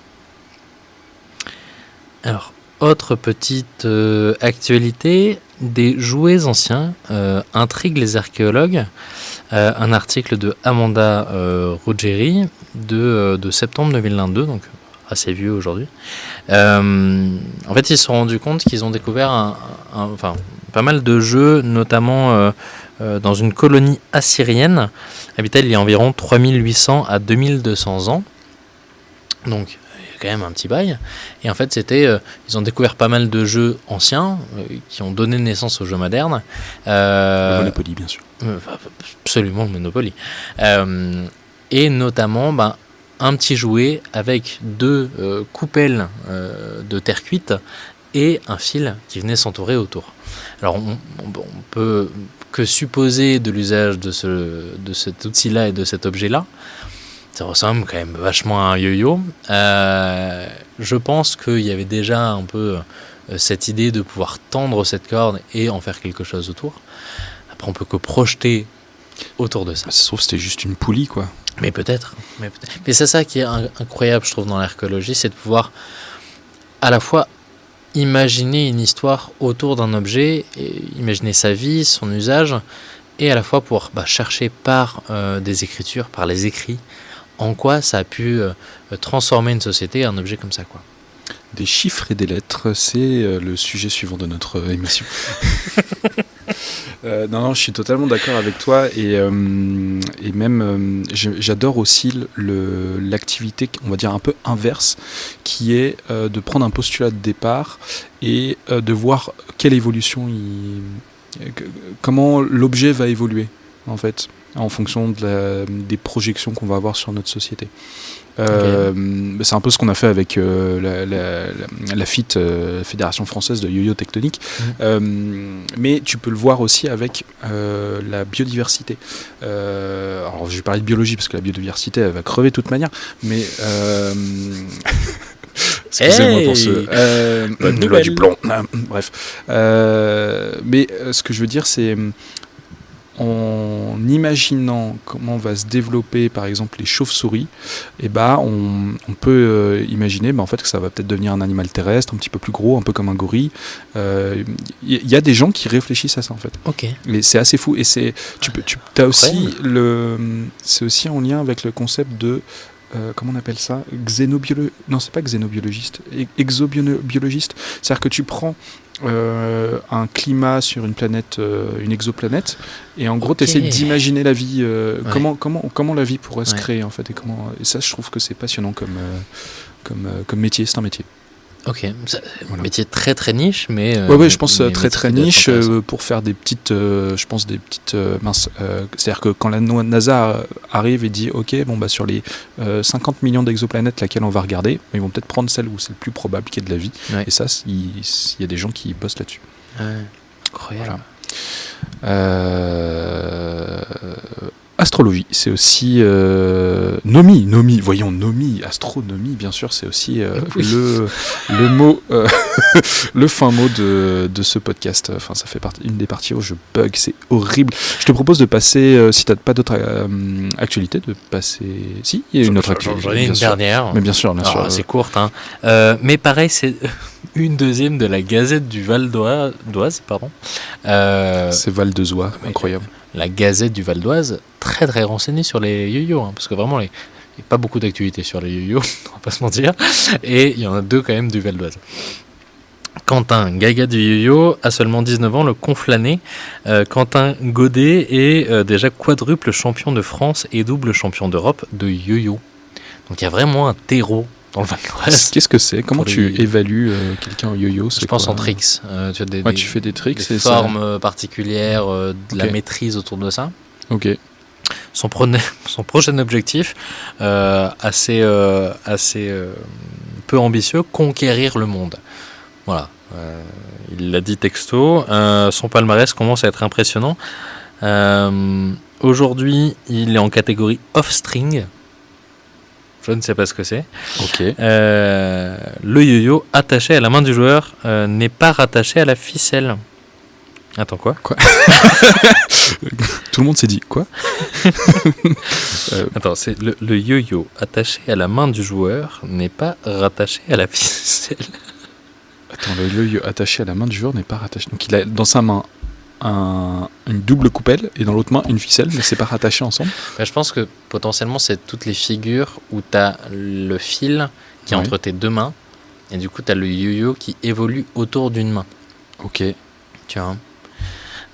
Alors, autre petite actualité, des jouets anciens intriguent les archéologues. Un article de Amanda Ruggeri de septembre 2022, donc assez vieux aujourd'hui. En fait, ils se sont rendus compte qu'ils ont découvert pas mal de jeux, notamment dans une colonie assyrienne, habitée il y a environ 3800 à 2200 ans. Donc, quand même un petit bail. Et en fait, ils ont découvert pas mal de jeux anciens qui ont donné naissance aux jeux modernes. Le Monopoly, bien sûr. Absolument le Monopoly. Et notamment, un petit jouet avec deux coupelles de terre cuite et un fil qui venait s'entourer autour. Alors, on peut que supposer de l'usage de cet outil-là et de cet objet-là. Ça ressemble quand même vachement à un yo-yo. Je pense qu'il y avait déjà un peu cette idée de pouvoir tendre cette corde et en faire quelque chose autour. Après, on peut que projeter autour de ça. Ça se trouve, c'était juste une poulie, quoi. Mais peut-être. Mais c'est ça qui est incroyable, je trouve, dans l'archéologie, c'est de pouvoir à la fois imaginer une histoire autour d'un objet, et imaginer sa vie, son usage, et à la fois pouvoir chercher par des écritures, par les écrits, en quoi ça a pu transformer une société, un objet comme ça, quoi. Des chiffres et des lettres, c'est le sujet suivant de notre émission. Non, je suis totalement d'accord avec toi et même j'adore aussi l'activité, on va dire un peu inverse, qui est de prendre un postulat de départ et de voir quelle évolution, comment l'objet va évoluer en fait, en fonction des projections qu'on va avoir sur notre société. C'est un peu ce qu'on a fait avec la FIT, Fédération Française de Yo-Yo Tectonique. Mais tu peux le voir aussi avec la biodiversité. Alors je vais parler de biologie parce que la biodiversité elle va crever de toute manière, mais Excusez-moi pour ce... Bonne loi nouvelle. du plomb. Bref. Mais ce que je veux dire, c'est en imaginant comment va se développer, par exemple, les chauves-souris, on peut imaginer en fait, que ça va peut-être devenir un animal terrestre, un petit peu plus gros, un peu comme un gorille. Y a des gens qui réfléchissent à ça, en fait. Ok. Et c'est assez fou. Et c'est, t'as aussi c'est aussi en lien avec le concept de comment on appelle ça, non, c'est pas xénobiologiste, exobiologiste. C'est-à-dire que tu prends un climat sur une planète, une exoplanète, et en gros, tu essaies d'imaginer la vie, comment la vie pourrait se créer, en fait, et ça, je trouve que c'est passionnant comme métier. C'est un métier. Ok, un métier très très niche, mais... je pense très niche pour faire des petites... c'est-à-dire que quand la NASA arrive et dit « Ok, sur les 50 millions d'exoplanètes laquelle on va regarder, ils vont peut-être prendre celle où c'est le plus probable qu'il y ait de la vie. Ouais. » Et ça, il y a des gens qui bossent là-dessus. Incroyable. Voilà. Astrologie, c'est aussi Nomi, astronomie, bien sûr, c'est aussi le mot, le fin mot de ce podcast. Enfin, ça fait une des parties où je bug, c'est horrible. Je te propose de passer, si t'as pas d'autres actualités, de passer. Si, il y a une autre actualité. J'en ai une dernière. Mais bien sûr. C'est courte, hein. Mais pareil, c'est une deuxième de la Gazette du Val d'Oise, pardon. C'est Val de Zoie, incroyable. La Gazette du Val d'Oise, très très renseignée sur les yo-yo, hein, parce que vraiment, il n'y a pas beaucoup d'actualités sur les yo-yo, on va pas se mentir, et il y en a deux quand même du Val d'Oise. Quentin Gaga du yo-yo a seulement 19 ans, le conflané. Quentin Godet est déjà quadruple champion de France et double champion d'Europe de yo-yo. Donc il y a vraiment un terreau dans le Val d'Oise. Qu'est-ce que c'est ? Comment tu évalues quelqu'un au yo-yo ? Je pense en tricks. Tu fais des tricks, des formes particulières, de la maîtrise autour de ça. Ok. Son prochain objectif, assez peu ambitieux, conquérir le monde. Voilà. Il l'a dit texto. Son palmarès commence à être impressionnant. Aujourd'hui, il est en catégorie off-string. Je ne sais pas ce que c'est. Ok. Le yo-yo attaché à la main du joueur n'est pas rattaché à la ficelle. Attends, quoi ? Tout le monde s'est dit quoi ? Attends, c'est le yo-yo attaché à la main du joueur n'est pas rattaché à la ficelle. Attends, le yo-yo attaché à la main du joueur n'est pas rattaché. Donc il a dans sa main une double coupelle et dans l'autre main une ficelle, mais c'est pas rattaché ensemble. Je pense que potentiellement c'est toutes les figures où tu as le fil qui est entre tes deux mains et du coup tu as le yo-yo qui évolue autour d'une main. Ok. Tu vois.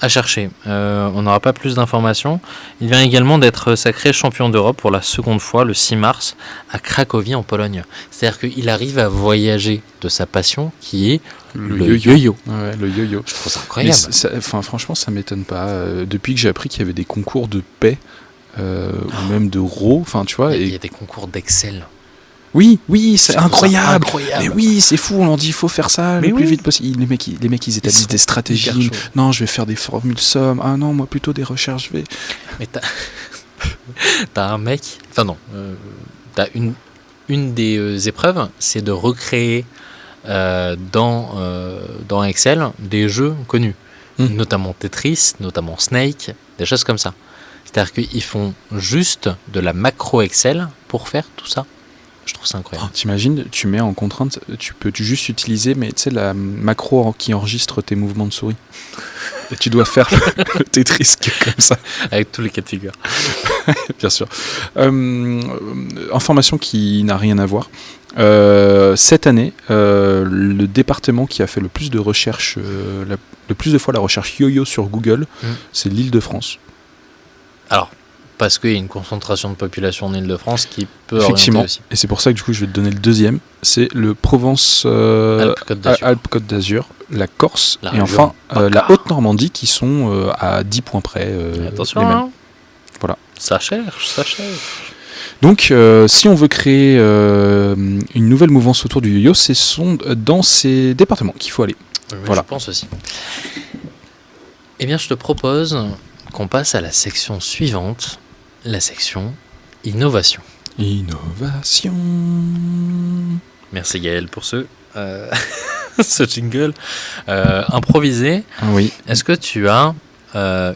À chercher. On n'aura pas plus d'informations. Il vient également d'être sacré champion d'Europe pour la seconde fois le 6 mars à Cracovie en Pologne. C'est-à-dire qu'il arrive à voyager de sa passion qui est le yo-yo. Ouais, le yo-yo. Je trouve ça incroyable. Franchement, ça m'étonne pas. Depuis que j'ai appris qu'il y avait des concours de paix ou même de Raw, enfin tu vois. Il y a des concours d'Excel. Oui, c'est incroyable. Mais oui, c'est fou, on leur dit il faut faire ça le plus vite possible. Les mecs, ils établissent des stratégies. Non, je vais faire des formules sommes. Ah non, moi plutôt des recherches. Mais t'as un mec. Enfin non. T'as une des épreuves, c'est de recréer dans Excel des jeux connus, notamment Tetris, notamment Snake, des choses comme ça. C'est-à-dire qu'ils font juste de la macro Excel pour faire tout ça. Je trouve ça incroyable. T'imagines, tu mets en contrainte, tu peux juste utiliser, mais tu sais, la macro qui enregistre tes mouvements de souris. Et tu dois faire le Tetris comme ça. Avec tous les cas de figure. Bien sûr. Information qui n'a rien à voir. Cette année, le département qui a fait le plus de recherches, le plus de fois la recherche yo-yo sur Google, c'est l'Île-de-France. Alors, parce qu'il y a une concentration de population en Île-de-France qui peut effectivement orienter aussi. Et c'est pour ça que du coup je vais te donner le deuxième, c'est le Provence Alpes-Côte d'Azur, la Corse et enfin la Haute-Normandie qui sont à 10 points près. Attention, les mêmes. Voilà. Ça cherche. Donc si on veut créer une nouvelle mouvance autour du yo-yo, c'est dans ces départements qu'il faut aller. Voilà. Je pense aussi. Eh bien je te propose qu'on passe à la section suivante, la section innovation. Innovation. Merci Gaël pour ce jingle improvisé. Oui. Est-ce que tu as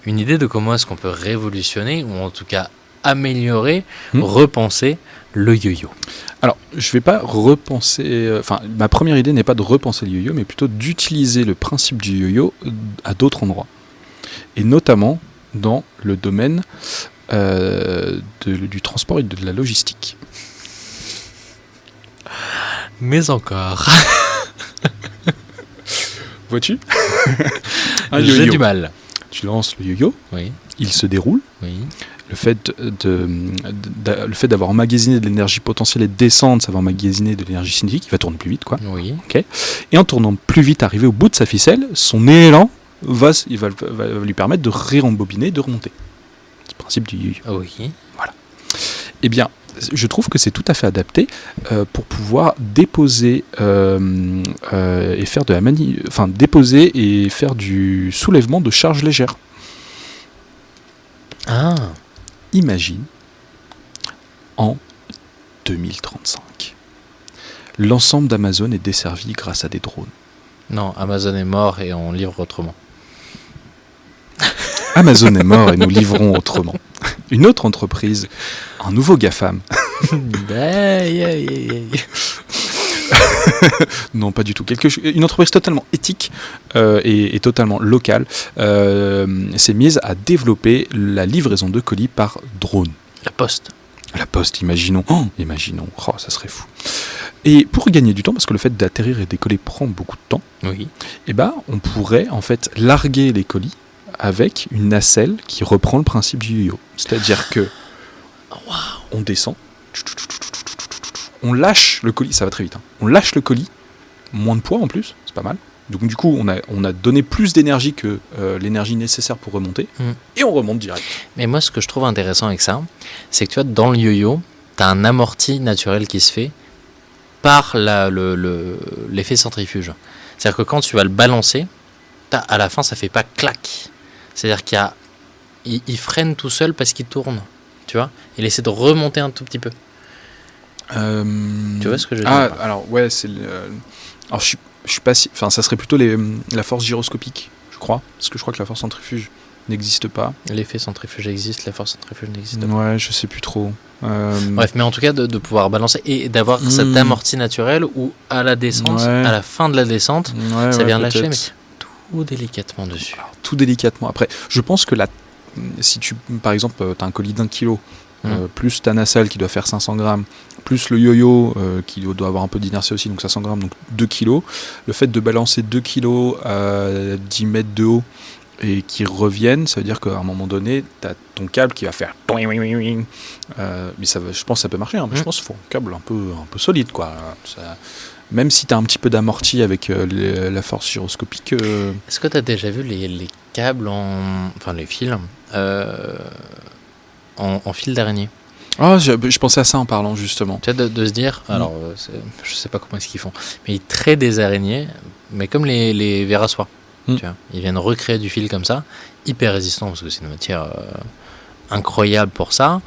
une idée de comment est-ce qu'on peut révolutionner ou en tout cas améliorer, repenser le yo-yo? Alors, je vais pas repenser... Enfin, ma première idée n'est pas de repenser le yo-yo, mais plutôt d'utiliser le principe du yo-yo à d'autres endroits. Et notamment dans le domaine du transport et de la logistique. Mais encore. Vois-tu? J'ai du mal. Tu lances le yo-yo, Oui, il se déroule. oui. Le fait d'avoir emmagasiné de l'énergie potentielle et de descendre, ça va emmagasiner de l'énergie cinétique, il va tourner plus vite, quoi. Oui. Et en tournant plus vite, arrivé au bout de sa ficelle, son élan va lui permettre de rembobiner, de remonter. C'est le principe du yo-yo. Oui. Eh bien, je trouve que c'est tout à fait adapté pour pouvoir déposer et faire déposer et faire du soulèvement de charges légères. Ah. Imagine en 2035. L'ensemble d'Amazon est desservi grâce à des drones. Non, Amazon est mort et on livre autrement. Amazon est mort et nous livrons autrement. Une autre entreprise, un nouveau GAFAM. Non, pas du tout. Une entreprise totalement éthique et totalement locale s'est mise à développer la livraison de colis par drone. La Poste. La Poste, imaginons. Oh, ça serait fou. Et pour gagner du temps, parce que le fait d'atterrir et décoller prend beaucoup de temps, Oui. eh ben, on pourrait en fait larguer les colis avec une nacelle qui reprend le principe du yo-yo. C'est-à-dire que on descend, on lâche le colis, ça va très vite, hein. On lâche le colis, moins de poids en plus, c'est pas mal. Donc du coup, on a donné plus d'énergie que l'énergie nécessaire pour remonter, et on remonte direct. Mais moi, ce que je trouve intéressant avec ça, c'est que tu vois, dans le yo-yo, tu as un amorti naturel qui se fait par l'effet centrifuge. C'est-à-dire que quand tu vas le balancer, à la fin, ça fait pas clac. C'est-à-dire qu'il freine tout seul parce qu'il tourne, tu vois. Il essaie de remonter un tout petit peu. Tu vois ce que je veux dire? Alors ouais, c'est alors je suis pas si... Enfin, ça serait plutôt la force gyroscopique, je crois, parce que je crois que la force centrifuge n'existe pas. L'effet centrifuge existe, la force centrifuge n'existe pas. Ouais, je sais plus trop. Bref, mais en tout cas de pouvoir balancer et d'avoir cet amorti naturel où à la descente, à la fin de la descente, ça vient lâcher, mais tout délicatement dessus. Alors, tout délicatement. Après, je pense que si tu, par exemple, tu as un colis d'1 kilo, plus ta nacelle qui doit faire 500 grammes, plus le yo-yo qui doit avoir un peu d'inertie aussi, donc 500 grammes, donc 2 kilos, le fait de balancer 2 kilos à 10 mètres de haut et qui reviennent, ça veut dire qu'à un moment donné, tu as ton câble qui va faire... mais je pense que ça peut marcher, hein, mais je pense qu'il faut un câble un peu solide, quoi. Même si tu as un petit peu d'amorti avec la force gyroscopique... Est-ce que tu as déjà vu les câbles enfin les fils en fil d'araignée? Je pensais à ça en parlant, justement. Tu vois, de se dire, alors je sais pas comment est-ce qu'ils font, mais ils traitent des araignées, mais comme les vers à soie. Tu vois, ils viennent recréer du fil comme ça, hyper résistant, parce que c'est une matière incroyable pour ça,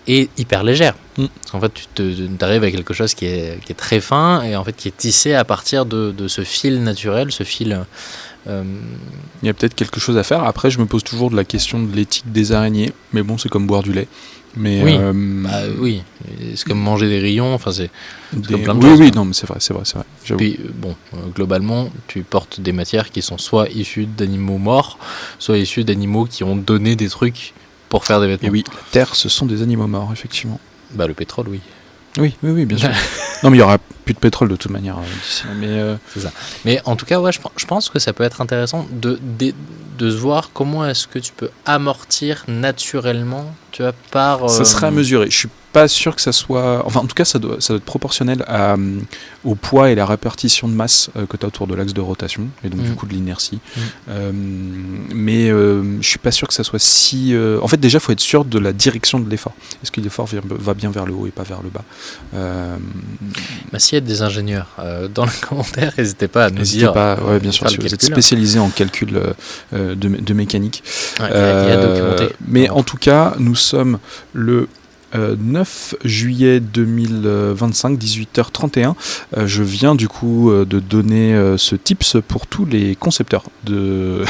et hyper légère. Parce qu'en fait, tu arrives à quelque chose qui est très fin, et en fait qui est tissé à partir de ce fil naturel, ce fil... Il y a peut-être quelque chose à faire. Après, je me pose toujours de la question de l'éthique des araignées, mais bon, c'est comme boire du lait. Mais oui, oui, c'est comme manger des rayons, enfin c'est comme plein de choses. Oui, non, mais c'est vrai. Puis bon, globalement, tu portes des matières qui sont soit issues d'animaux morts, soit issues d'animaux qui ont donné des trucs pour faire des vêtements. Et oui, la Terre, ce sont des animaux morts, effectivement. Bah le pétrole, oui. Oui, bien sûr. Non, mais il y aura plus de pétrole de toute manière d'ici. Mais c'est ça. Mais en tout cas, ouais, je pense que ça peut être intéressant de se voir comment est-ce que tu peux amortir naturellement, tu vois, par... Ça serait à mesurer. Je suis pas sûr que ça soit... Enfin, en tout cas, ça doit être proportionnel au poids et la répartition de masse que tu as autour de l'axe de rotation, et donc du coup de l'inertie. Mais je suis pas sûr que ça soit si... En fait, déjà, il faut être sûr de la direction de l'effort. Est-ce que l'effort va bien vers le haut et pas vers le bas? S'il y a des ingénieurs dans les commentaires, n'hésitez pas à nous dire. Ouais, bien sûr, si vous êtes spécialisé en calcul de mécanique. Il y a documenté. Mais en tout cas, nous sommes le 9 juillet 2025, 18h31. Je viens du coup de donner ce tips pour tous les concepteurs de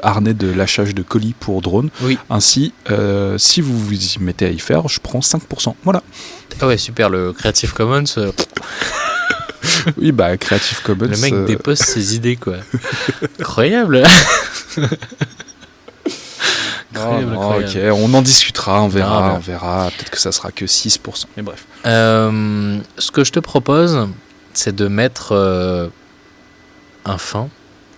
harnais de lâchage de colis pour drone. Oui. Ainsi, si vous vous y mettez à y faire, je prends 5%. Voilà. Ah ouais, super, le Creative Commons. Oui, bah Creative Commons. Le mec dépose ses idées, quoi. Incroyable. Incroyable. Ok, on en discutera, on verra. Peut-être que ça sera que 6%, mais bref. Ce que je te propose, c'est de mettre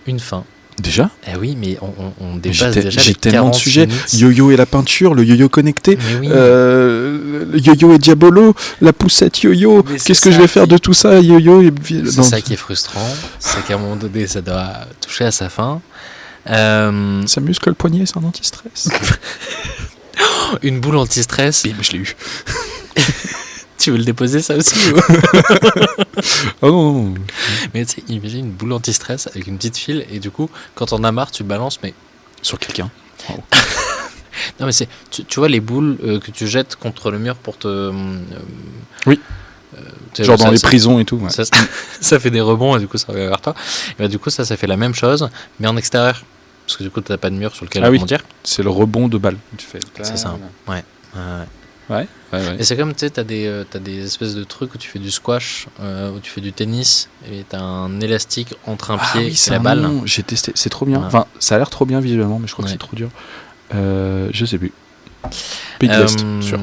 une fin. Déjà ? Eh oui, mais on dépasse déjà J'ai les tellement 40 de sujets. minutes. Yo-yo et la peinture, le yo-yo connecté, Mais oui. le yo-yo et Diabolo, la poussette yo-yo. Mais c'est Qu'est-ce que ça je vais faire de tout ça, yo-yo et... C'est Non, ça qui est frustrant, c'est qu'à un moment donné, ça doit toucher à sa fin. Ça muscle le poignet, c'est un anti-stress. Une boule anti-stress. Bim, je l'ai eu. Tu veux le déposer, ça aussi Oh non. Mais tu sais, imagine une boule anti-stress avec une petite file, et du coup, quand on a marre, tu balances, mais... Sur quelqu'un. Oh. Non, mais c'est... Tu vois les boules que tu jettes contre le mur pour te... Oui. Genre dans les prisons et tout. Ouais. Ça fait des rebonds, et du coup, ça revient vers toi. Et bah, du coup, ça fait la même chose, mais en extérieur. Parce que du coup, t'as pas de mur sur lequel rebondir. C'est le rebond de balle. Tu fais... C'est ça, ouais. Ouais. Et c'est comme, tu sais, t'as des espèces de trucs où tu fais du squash, où tu fais du tennis, et t'as un élastique entre un pied et la balle. J'ai testé, c'est trop bien. Ouais. Enfin, ça a l'air trop bien visuellement, mais je crois que c'est trop dur. Je sais plus. Pays de l'Est, sûr.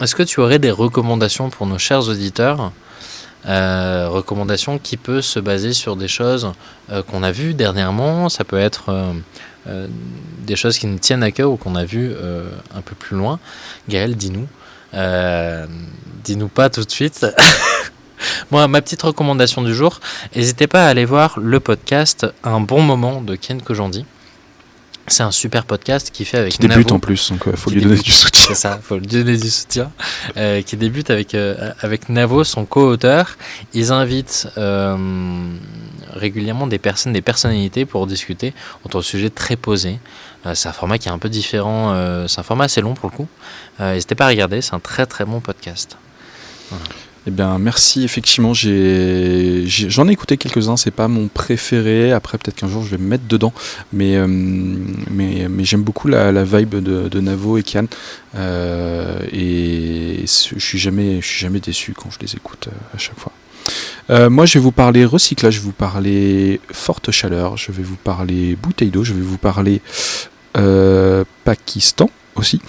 Est-ce que tu aurais des recommandations pour nos chers auditeurs ? Recommandations qui peuvent se baser sur des choses qu'on a vues dernièrement. Ça peut être des choses qui nous tiennent à cœur ou qu'on a vues un peu plus loin. Gaël, dis-nous. Dis-nous pas tout de suite. Moi, ma petite recommandation du jour, n'hésitez pas à aller voir le podcast Un bon moment de Ken Kojandi. C'est un super podcast qui fait avec qui débute Navo, en plus, donc il faut lui donner du soutien. C'est ça, il faut lui donner du soutien. Qui débute avec Navo, son co-auteur. Ils invitent régulièrement des personnalités pour discuter autour de sujets très posés. C'est un format qui est un peu différent, c'est un format assez long pour le coup. N'hésitez pas à regarder, c'est un très très bon podcast. Voilà. Eh bien, merci. Effectivement, j'en ai écouté quelques-uns. C'est pas mon préféré. Après, peut-être qu'un jour, je vais me mettre dedans. Mais j'aime beaucoup la vibe de Navo et Kian. Et je suis jamais déçu quand je les écoute à chaque fois. Moi, je vais vous parler recyclage. Je vais vous parler forte chaleur. Je vais vous parler bouteille d'eau. Je vais vous parler Pakistan aussi.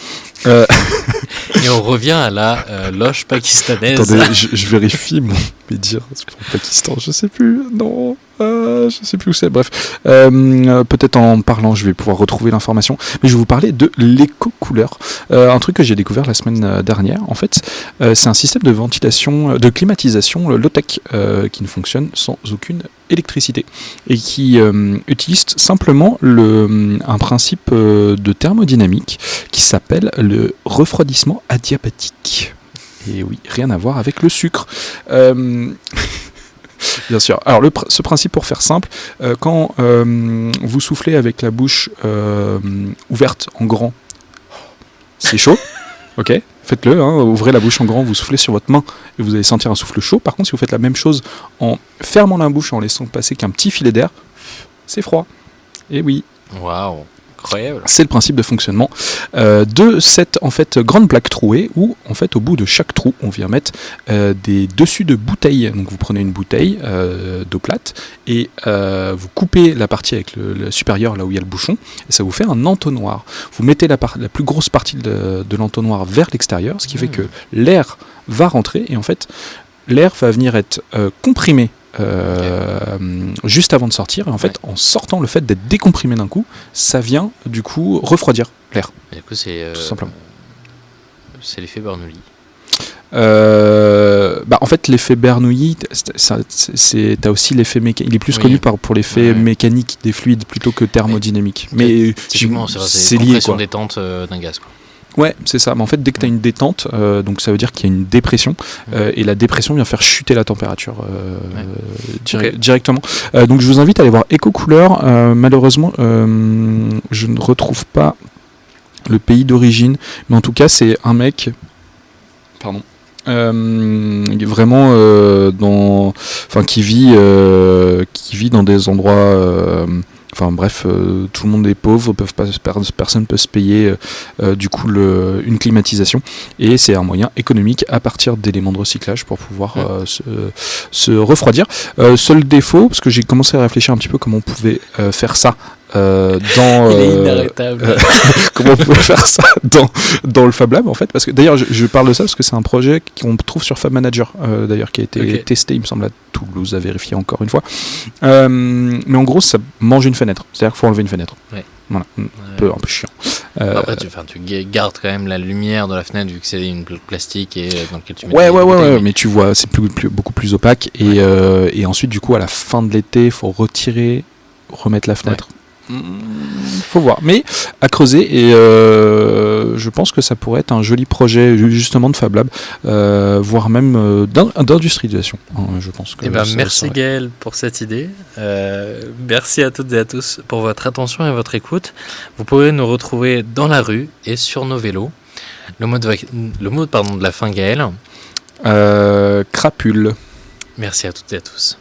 Et on revient à la loge pakistanaise. Attendez, je vérifie mes dires pour le Pakistan, je sais plus, non, je sais plus où c'est, bref. Peut-être en parlant, je vais pouvoir retrouver l'information, mais je vais vous parler de l'éco-couleur. Un truc que j'ai découvert la semaine dernière, en fait, c'est un système de ventilation, de climatisation low-tech qui ne fonctionne sans aucune électricité et qui utilise simplement un principe de thermodynamique qui s'appelle le refroidissement adiabatique. Et oui, rien à voir avec le sucre. Bien sûr. Alors, ce principe, pour faire simple, quand vous soufflez avec la bouche ouverte en grand, c'est chaud. Ok, faites-le. Ouvrez la bouche en grand, vous soufflez sur votre main et vous allez sentir un souffle chaud. Par contre, si vous faites la même chose en fermant la bouche, en laissant passer qu'un petit filet d'air, c'est froid. Et oui. Waouh. Incroyable. C'est le principe de fonctionnement de cette grande plaque trouée où en fait au bout de chaque trou on vient mettre des dessus de bouteilles. Donc vous prenez une bouteille d'eau plate et vous coupez la partie avec le supérieur là où il y a le bouchon et ça vous fait un entonnoir. Vous mettez la plus grosse partie de l'entonnoir vers l'extérieur, ce qui fait que l'air va rentrer et en fait l'air va venir être comprimé juste avant de sortir et en fait en sortant, le fait d'être décomprimé d'un coup, ça vient du coup refroidir l'air. Et du coup c'est tout simplement. C'est l'effet Bernoulli. En fait l'effet Bernoulli, t'as aussi l'effet mécanique. Il est plus connu pour l'effet mécanique des fluides plutôt que thermodynamique. Mais typiquement c'est lié compression détente d'un gaz quoi. Ouais, c'est ça. Mais en fait, dès que tu as une détente, donc ça veut dire qu'il y a une dépression, et la dépression vient faire chuter la température directement. Donc je vous invite à aller voir Éco-Couleur. Malheureusement, je ne retrouve pas le pays d'origine, mais en tout cas c'est un mec, pardon, vraiment qui vit dans des endroits, tout le monde est pauvre, personne peut se payer du coup une climatisation, et c'est un moyen économique à partir d'éléments de recyclage pour pouvoir se refroidir. Seul défaut, parce que j'ai commencé à réfléchir un petit peu comment on pouvait faire ça. Il est inarrêtable. Comment on pouvait faire ça dans le Fab Lab, en fait, parce que d'ailleurs je parle de ça parce que c'est un projet qu'on trouve sur Fab Manager, d'ailleurs, qui a été testé, il me semble, à Toulouse, à vérifier encore une fois, mais en gros ça mange une fenêtre, c'est-à-dire qu'il faut enlever une fenêtre. Voilà, un peu chiant. Après tu gardes quand même la lumière de la fenêtre vu que c'est une plastique et dans lequel tu mets mais tu vois, c'est beaucoup plus opaque, et ensuite du coup à la fin de l'été il faut remettre la fenêtre. Faut voir, mais à creuser, et je pense que ça pourrait être un joli projet justement de Fab Lab, voire même d'industrialisation, je pense que merci Gaël pour cette idée, merci à toutes et à tous pour votre attention et votre écoute. Vous pouvez nous retrouver dans la rue et sur nos vélos. Le mot de la fin, Gaël. Crapule. Merci à toutes et à tous.